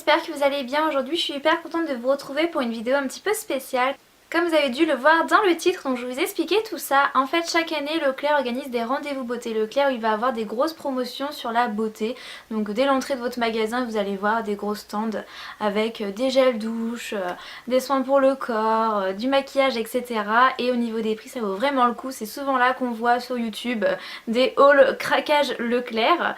j'espère que vous allez bien. Aujourd'hui je suis hyper contente de vous retrouver pour une vidéo un petit peu spéciale. Comme vous avez dû le voir dans le titre, donc je vais vous expliquer tout ça. En fait chaque année Leclerc organise des rendez-vous beauté Leclerc où il va avoir des grosses promotions sur la beauté. Donc dès l'entrée de votre magasin vous allez voir des gros stands avec des gels douche, des soins pour le corps, du maquillage etc. Et au niveau des prix ça vaut vraiment le coup. C'est souvent là qu'on voit sur YouTube des hauls craquage Leclerc.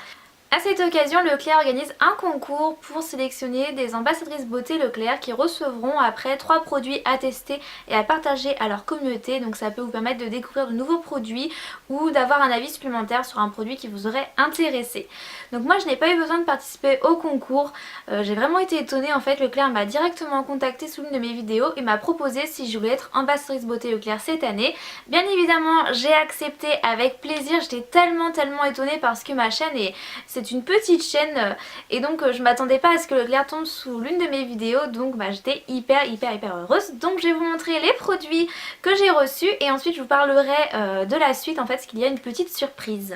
À cette occasion, Leclerc organise un concours pour sélectionner des ambassadrices beauté Leclerc qui recevront après 3 produits à tester et à partager à leur communauté. Donc ça peut vous permettre de découvrir de nouveaux produits ou d'avoir un avis supplémentaire sur un produit qui vous aurait intéressé. Donc moi je n'ai pas eu besoin de participer au concours. J'ai vraiment été étonnée en fait. Leclerc m'a directement contacté sous l'une de mes vidéos et m'a proposé si je voulais être ambassadrice beauté Leclerc cette année. Bien évidemment j'ai accepté avec plaisir. J'étais tellement étonnée parce que ma chaîne c'est une petite chaîne et donc je m'attendais pas à ce que Leclerc tombe sous l'une de mes vidéos, donc j'étais hyper heureuse. Donc je vais vous montrer les produits que j'ai reçus et ensuite je vous parlerai de la suite en fait, parce qu'il y a une petite surprise.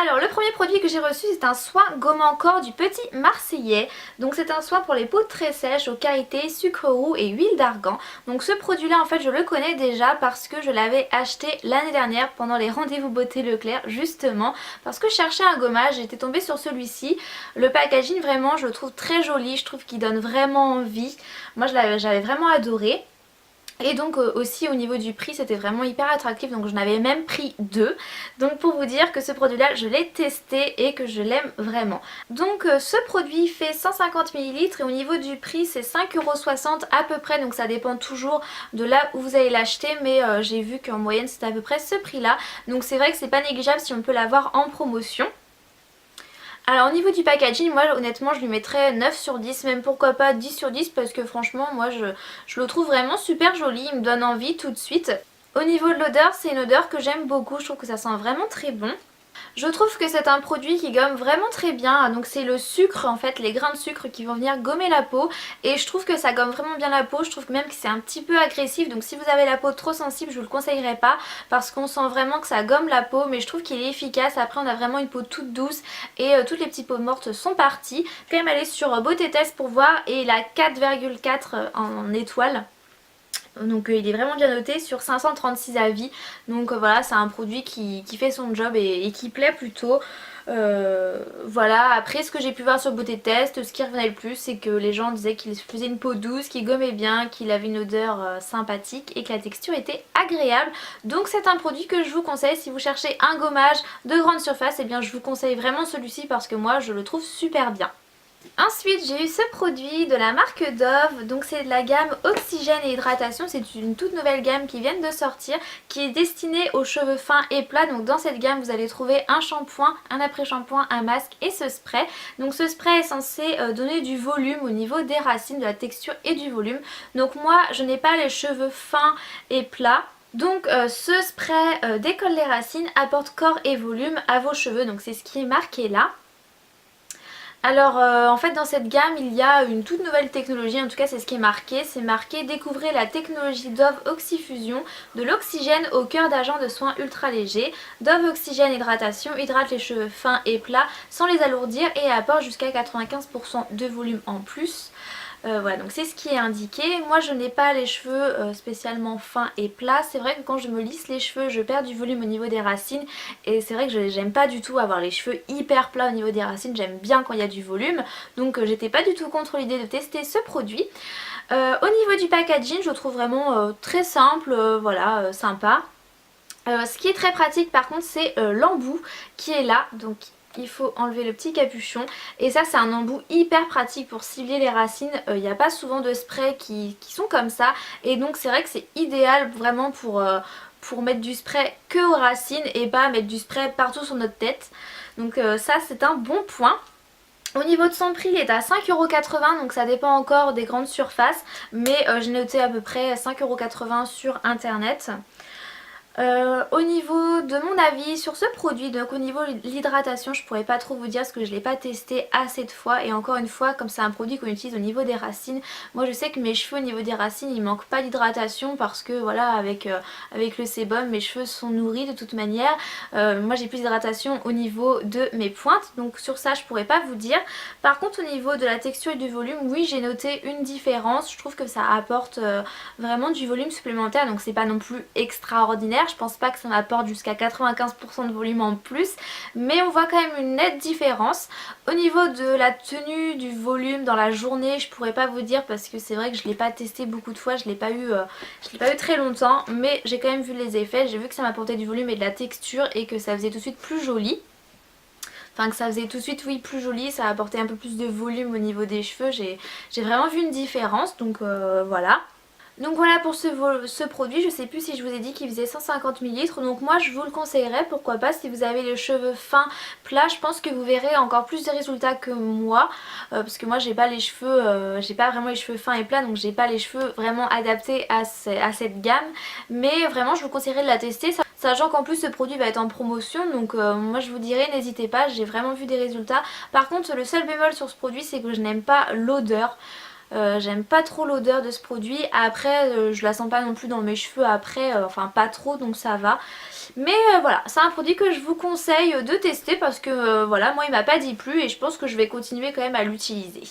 Alors le premier produit que j'ai reçu c'est un soin gomme encore du Petit Marseillais. Donc c'est un soin pour les peaux très sèches au karité, sucre roux et huile d'argan. Donc ce produit là en fait je le connais déjà parce que je l'avais acheté l'année dernière pendant les rendez-vous beauté Leclerc, justement parce que je cherchais un gommage. J'étais tombée sur celui-ci. Le packaging vraiment je le trouve très joli, je trouve qu'il donne vraiment envie. Moi j'avais vraiment adoré. Et donc aussi au niveau du prix c'était vraiment hyper attractif, donc je n'avais même pris 2. Donc pour vous dire que ce produit là je l'ai testé et que je l'aime vraiment. Donc ce produit fait 150 ml et au niveau du prix c'est 5,60€ à peu près. Donc ça dépend toujours de là où vous allez l'acheter, mais j'ai vu qu'en moyenne c'était à peu près ce prix là. Donc c'est vrai que c'est pas négligeable si on peut l'avoir en promotion. Alors au niveau du packaging, moi honnêtement je lui mettrais 9 sur 10, même pourquoi pas 10 sur 10 parce que franchement moi je le trouve vraiment super joli, il me donne envie tout de suite. Au niveau de l'odeur, c'est une odeur que j'aime beaucoup, je trouve que ça sent vraiment très bon. Je trouve que c'est un produit qui gomme vraiment très bien, donc c'est le sucre en fait, les grains de sucre qui vont venir gommer la peau et je trouve que ça gomme vraiment bien la peau. Je trouve même que c'est un petit peu agressif, donc si vous avez la peau trop sensible je vous le conseillerais pas parce qu'on sent vraiment que ça gomme la peau, mais je trouve qu'il est efficace. Après on a vraiment une peau toute douce et toutes les petites peaux mortes sont parties. Je vais quand même aller sur Beauté Test pour voir et il a 4,4 en étoiles. Donc il est vraiment bien noté sur 536 avis. Donc voilà, c'est un produit qui fait son job et qui plaît plutôt. Voilà, après ce que j'ai pu voir sur Beauté Test, ce qui revenait le plus c'est que les gens disaient qu'il faisait une peau douce, qu'il gommait bien, qu'il avait une odeur sympathique et que la texture était agréable. Donc c'est un produit que je vous conseille si vous cherchez un gommage de grande surface. Et bien je vous conseille vraiment celui-ci parce que moi je le trouve super bien. Ensuite j'ai eu ce produit de la marque Dove, donc c'est de la gamme Oxygène et Hydratation. C'est une toute nouvelle gamme qui vient de sortir, qui est destinée aux cheveux fins et plats. Donc dans cette gamme vous allez trouver un shampoing, un après-shampoing, un masque et ce spray. Donc ce spray est censé donner du volume au niveau des racines, de la texture et du volume. Donc moi je n'ai pas les cheveux fins et plats. Donc ce spray décolle les racines, apporte corps et volume à vos cheveux, donc c'est ce qui est marqué là. Alors en fait dans cette gamme il y a une toute nouvelle technologie, en tout cas c'est ce qui est marqué. C'est marqué découvrez la technologie Dove Oxyfusion, de l'oxygène au cœur d'agents de soins ultra légers. Dove Oxygène Hydratation hydrate les cheveux fins et plats sans les alourdir et apporte jusqu'à 95% de volume en plus. Voilà, donc c'est ce qui est indiqué. Moi je n'ai pas les cheveux spécialement fins et plats. C'est vrai que quand je me lisse les cheveux je perds du volume au niveau des racines. Et c'est vrai que j'aime pas du tout avoir les cheveux hyper plats au niveau des racines. J'aime bien quand il y a du volume. Donc j'étais pas du tout contre l'idée de tester ce produit. Au niveau du packaging je le trouve vraiment très simple, voilà, sympa. Ce qui est très pratique par contre c'est l'embout qui est là. Donc il faut enlever le petit capuchon et ça c'est un embout hyper pratique pour cibler les racines. Il n'y a pas souvent de sprays qui sont comme ça et donc c'est vrai que c'est idéal vraiment pour mettre du spray que aux racines et pas mettre du spray partout sur notre tête. Donc ça c'est un bon point. Au niveau de son prix il est à 5,80€, donc ça dépend encore des grandes surfaces, mais j'ai noté à peu près 5,80€ sur internet. Au niveau de mon avis sur ce produit, donc au niveau de l'hydratation, je pourrais pas trop vous dire parce que je l'ai pas testé assez de fois, et encore une fois, comme c'est un produit qu'on utilise au niveau des racines, moi je sais que mes cheveux au niveau des racines il manque pas d'hydratation parce que voilà, avec le sébum mes cheveux sont nourris de toute manière. Moi j'ai plus d'hydratation au niveau de mes pointes, donc sur ça je pourrais pas vous dire. Par contre au niveau de la texture et du volume, oui j'ai noté une différence, je trouve que ça apporte vraiment du volume supplémentaire, donc c'est pas non plus extraordinaire. Je pense pas que ça m'apporte jusqu'à 95% de volume en plus, mais on voit quand même une nette différence. Au niveau de la tenue du volume dans la journée, je pourrais pas vous dire parce que c'est vrai que je l'ai pas testé beaucoup de fois, je l'ai pas eu très longtemps, mais j'ai quand même vu les effets, j'ai vu que ça m'apportait du volume et de la texture et que ça faisait tout de suite plus joli. Enfin que ça faisait tout de suite oui plus joli, ça apportait un peu plus de volume au niveau des cheveux, j'ai vraiment vu une différence, donc voilà. Donc voilà pour ce produit, je sais plus si je vous ai dit qu'il faisait 150 ml, donc moi je vous le conseillerais, pourquoi pas, si vous avez les cheveux fins, plats, je pense que vous verrez encore plus de résultats que moi, parce que moi j'ai pas les cheveux, j'ai pas vraiment les cheveux fins et plats, donc j'ai pas les cheveux vraiment adaptés à cette gamme, mais vraiment je vous conseillerais de la tester, sachant qu'en plus ce produit va être en promotion, donc moi je vous dirais n'hésitez pas, j'ai vraiment vu des résultats. Par contre le seul bémol sur ce produit c'est que je n'aime pas l'odeur. J'aime pas trop l'odeur de ce produit, après je la sens pas non plus dans mes cheveux après, enfin pas trop, donc ça va. Mais voilà, c'est un produit que je vous conseille de tester parce que voilà, moi il m'a pas dit plus et je pense que je vais continuer quand même à l'utiliser.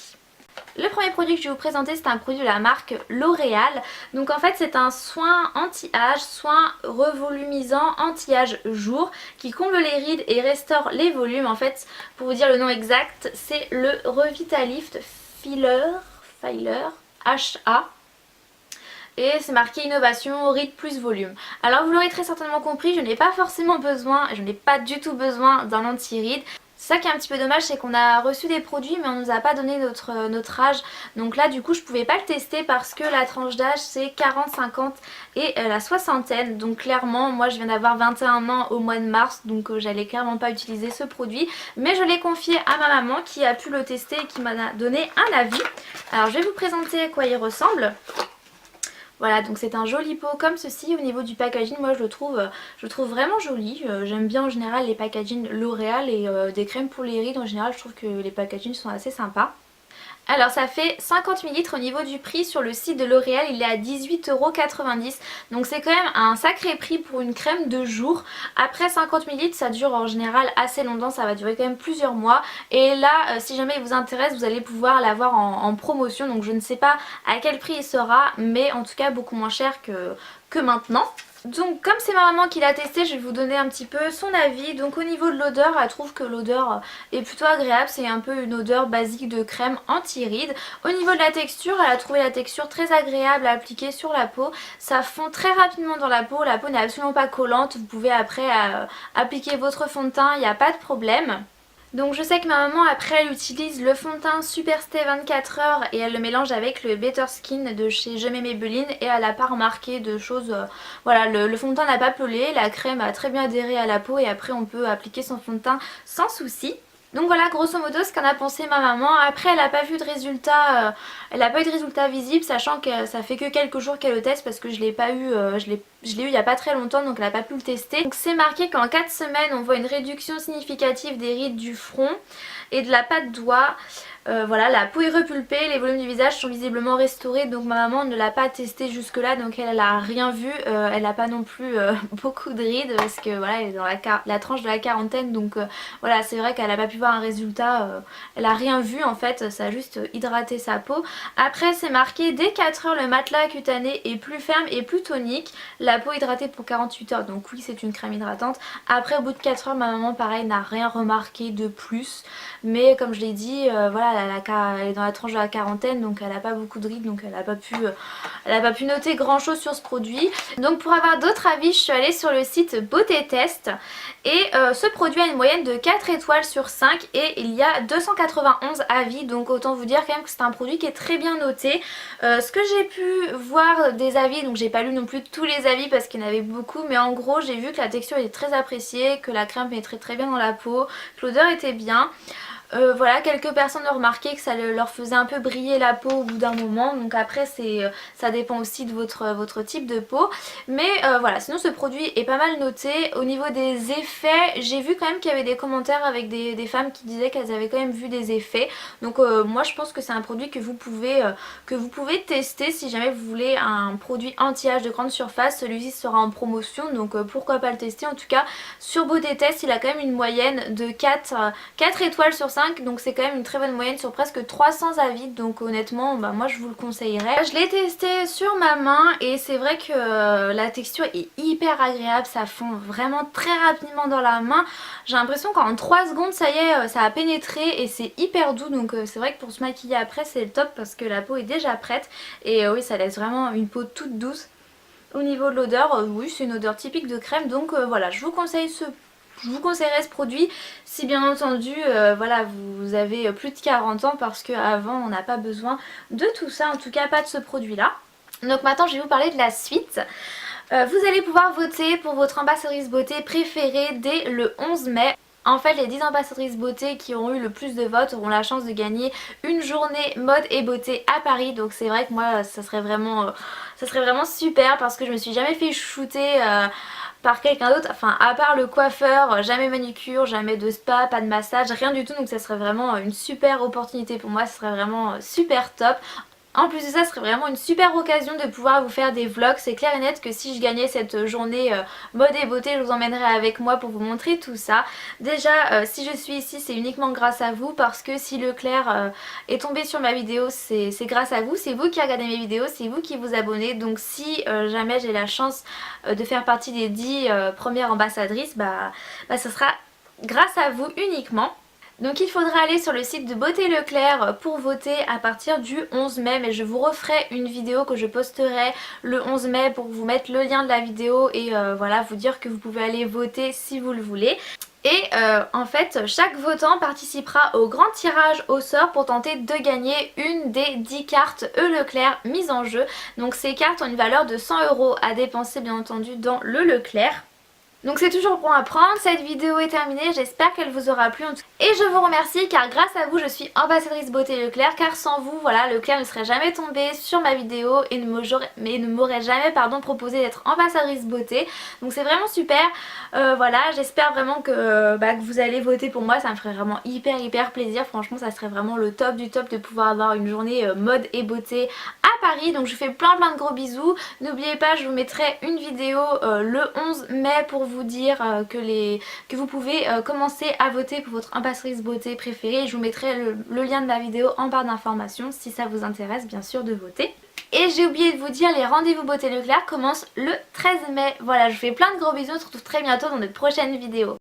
Le premier produit que je vais vous présenter, c'est un produit de la marque L'Oréal. Donc en fait c'est un soin anti-âge, soin revolumisant anti-âge jour qui comble les rides et restaure les volumes. En fait, pour vous dire le nom exact, c'est le Revitalift Filer HA. Et c'est marqué innovation, ride plus volume. Alors vous l'aurez très certainement compris, je n'ai pas forcément besoin, je n'ai pas du tout besoin d'un anti-ride. C'est ça qui est un petit peu dommage, c'est qu'on a reçu des produits mais on nous a pas donné notre âge. Donc là du coup je pouvais pas le tester parce que la tranche d'âge c'est 40, 50 et la soixantaine. Donc clairement moi je viens d'avoir 21 ans au mois de mars, donc j'allais clairement pas utiliser ce produit. Mais je l'ai confié à ma maman qui a pu le tester et qui m'en a donné un avis. Alors je vais vous présenter à quoi il ressemble. Voilà, donc c'est un joli pot comme ceci. Au niveau du packaging, moi je le trouve vraiment joli. J'aime bien en général les packaging L'Oréal et des crèmes pour les rides. En général je trouve que les packaging sont assez sympas. Alors ça fait 50 ml au niveau du prix sur le site de L'Oréal, il est à 18,90 €. Donc c'est quand même un sacré prix pour une crème de jour. Après 50 ml ça dure en général assez longtemps, ça va durer quand même plusieurs mois. Et là si jamais il vous intéresse vous allez pouvoir l'avoir en promotion. Donc je ne sais pas à quel prix il sera, mais en tout cas beaucoup moins cher que maintenant. Donc comme c'est ma maman qui l'a testé, je vais vous donner un petit peu son avis. Donc au niveau de l'odeur, elle trouve que l'odeur est plutôt agréable, c'est un peu une odeur basique de crème anti-rides. Au niveau de la texture, elle a trouvé la texture très agréable à appliquer sur la peau. Ça fond très rapidement dans la peau n'est absolument pas collante, vous pouvez après appliquer votre fond de teint, il n'y a pas de problème. Donc je sais que ma maman après elle utilise le fond de teint Superstay 24h et elle le mélange avec le Better Skin de chez Je m'aime Maybelline et elle n'a pas remarqué de choses, voilà le fond de teint n'a pas pelé, la crème a très bien adhéré à la peau et après on peut appliquer son fond de teint sans souci. Donc voilà grosso modo ce qu'en a pensé ma maman. Après elle n'a pas vu de résultat, elle n'a pas eu de résultat visible, sachant que ça fait que quelques jours qu'elle le teste parce que je l'ai pas eu, je l'ai eu il n'y a pas très longtemps, donc elle n'a pas pu le tester. Donc c'est marqué qu'en 4 semaines on voit une réduction significative des rides du front et de la patte doigt. Voilà, la peau est repulpée, les volumes du visage sont visiblement restaurés, donc ma maman ne l'a pas testé jusque là, donc elle a rien vu. Elle n'a pas non plus beaucoup de rides parce que voilà, elle est dans la tranche de la quarantaine, donc voilà, c'est vrai qu'elle n'a pas pu voir un résultat, elle a rien vu en fait, ça a juste hydraté sa peau. Après c'est marqué dès 4 heures le matelas cutané est plus ferme et plus tonique, la peau hydratée pour 48 heures, donc oui c'est une crème hydratante. Après au bout de 4 heures ma maman pareil n'a rien remarqué de plus, mais comme je l'ai dit, voilà, elle est dans la tranche de la quarantaine, donc elle n'a pas beaucoup de rides, donc elle n'a pas pu noter grand chose sur ce produit. Donc pour avoir d'autres avis je suis allée sur le site Beauté Test et ce produit a une moyenne de 4 étoiles sur 5 et il y a 291 avis, donc autant vous dire quand même que c'est un produit qui est très bien noté. Ce que j'ai pu voir des avis, donc j'ai pas lu non plus tous les avis parce qu'il y en avait beaucoup, mais en gros j'ai vu que la texture était très appréciée, que la crème pénétrait très bien dans la peau, que l'odeur était bien. Voilà, quelques personnes ont remarqué que ça leur faisait un peu briller la peau au bout d'un moment. Donc après ça dépend aussi de votre type de peau. Mais voilà, sinon ce produit est pas mal noté. Au niveau des effets, j'ai vu quand même qu'il y avait des commentaires avec des femmes qui disaient qu'elles avaient quand même vu des effets. Donc moi je pense que c'est un produit que vous pouvez tester si jamais vous voulez un produit anti-âge de grande surface. Celui-ci sera en promotion, donc pourquoi pas le tester. En tout cas sur Beauté Test il a quand même une moyenne de 4 étoiles sur 5. Donc c'est quand même une très bonne moyenne sur presque 300 avis. Donc honnêtement bah, moi je vous le conseillerais. Je l'ai testé sur ma main et c'est vrai que la texture est hyper agréable. Ça fond vraiment très rapidement dans la main. J'ai l'impression qu'en 3 secondes ça y est ça a pénétré et c'est hyper doux. Donc c'est vrai que pour se maquiller après c'est le top parce que la peau est déjà prête. Et oui ça laisse vraiment une peau toute douce. Au niveau de l'odeur, oui c'est une odeur typique de crème. Donc voilà, je vous conseillerais ce produit si bien entendu voilà, vous avez plus de 40 ans parce qu'avant on n'a pas besoin de tout ça, en tout cas pas de ce produit là. Donc maintenant je vais vous parler de la suite. Vous allez pouvoir voter pour votre ambassadrice beauté préférée dès le 11 mai. En fait les 10 ambassadrices beauté qui auront eu le plus de votes auront la chance de gagner une journée mode et beauté à Paris. Donc c'est vrai que moi ça serait vraiment super parce que je me suis jamais fait shooter par quelqu'un d'autre, enfin à part le coiffeur, jamais manucure, jamais de spa, pas de massage, rien du tout. Donc ça serait vraiment une super opportunité pour moi, ce serait vraiment super top. En plus de ça, ce serait vraiment une super occasion de pouvoir vous faire des vlogs. C'est clair et net que si je gagnais cette journée mode et beauté, je vous emmènerai avec moi pour vous montrer tout ça. Déjà, si je suis ici, c'est uniquement grâce à vous parce que si Leclerc est tombé sur ma vidéo, c'est grâce à vous. C'est vous qui regardez mes vidéos, c'est vous qui vous abonnez. Donc si jamais j'ai la chance de faire partie des 10 premières ambassadrices, bah ça sera grâce à vous uniquement. Donc il faudra aller sur le site de Beauté Leclerc pour voter à partir du 11 mai. Mais je vous referai une vidéo que je posterai le 11 mai pour vous mettre le lien de la vidéo et voilà, vous dire que vous pouvez aller voter si vous le voulez. Et en fait chaque votant participera au grand tirage au sort pour tenter de gagner une des 10 cartes Leclerc mises en jeu. Donc ces cartes ont une valeur de 100 € à dépenser bien entendu dans le Leclerc. Donc c'est toujours bon à prendre, cette vidéo est terminée, j'espère qu'elle vous aura plu. Et je vous remercie car grâce à vous je suis ambassadrice beauté Leclerc, car sans vous voilà, Leclerc ne serait jamais tombé sur ma vidéo et ne m'aurait jamais proposé d'être ambassadrice beauté. Donc c'est vraiment super, voilà, j'espère vraiment que vous allez voter pour moi, ça me ferait vraiment hyper plaisir. Franchement ça serait vraiment le top du top de pouvoir avoir une journée mode et beauté à Paris. Donc je vous fais plein de gros bisous, n'oubliez pas je vous mettrai une vidéo le 11 mai pour vous dire que vous pouvez commencer à voter pour votre ambassadrice beauté préférée. Je vous mettrai le lien de la vidéo en barre d'informations si ça vous intéresse bien sûr de voter. Et j'ai oublié de vous dire, les rendez-vous beauté Leclerc commencent le 13 mai. Voilà, je vous fais plein de gros bisous, on se retrouve très bientôt dans de prochaines vidéos.